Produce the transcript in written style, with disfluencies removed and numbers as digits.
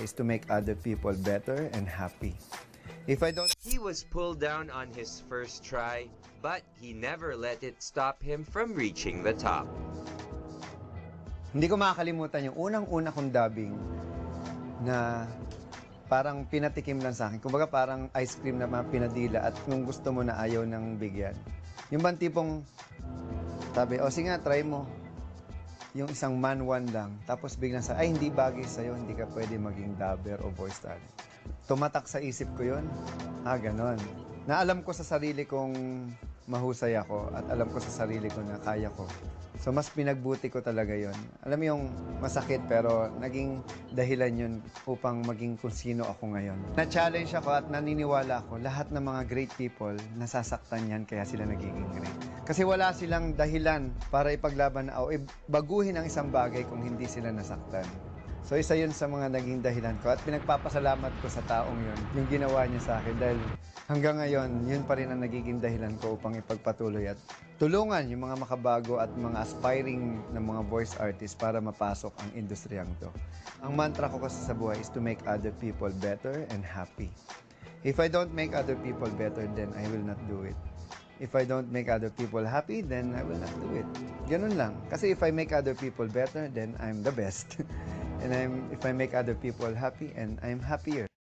is to make other people better and happy. If I don't He was pulled down on his first try, but he never let it stop him from reaching the top. Hindi ko makakalimutan yung unang-una kong dubbing na parang pinatikim lang sa akin. Kumbaga parang ice cream na pinadila at nung gusto mo na ayaw ng bigyan. Yung bang tipong sabi, o sige nga, try mo. Yung isang man one lang. Tapos biglang sa, ay hindi bagay sa'yo, hindi ka pwede maging dubber o voice talent. Tumatak sa isip ko yun. Ganon. Na alam ko sa sarili kong mahusay ako at alam ko sa sarili ko na kaya ko. So mas pinagbuti ko talaga yon. Alam mo yung masakit pero naging dahilan yun upang maging kung sino ako ngayon. Na-challenge ako at naniniwala ako lahat ng mga great people nasasaktan yan kaya sila nagiging great. Kasi wala silang dahilan para ipaglaban o baguhin ang isang bagay kung hindi sila nasaktan. So isa yun sa mga naging dahilan ko at pinagpapasalamat ko sa taong yun, yung ginawa niya sa akin dahil hanggang ngayon, yun pa rin ang nagiging dahilan ko upang ipagpatuloy at tulungan yung mga makabago at mga aspiring na mga voice artists para mapasok ang industriyang to. Ang mantra ko kasi sa buhay is to make other people better and happy. If I don't make other people better, then I will not do it. If I don't make other people happy, then I will not do it. Ganun lang. Kasi if I make other people better, then I'm the best. And if I make other people happy, and I'm happier.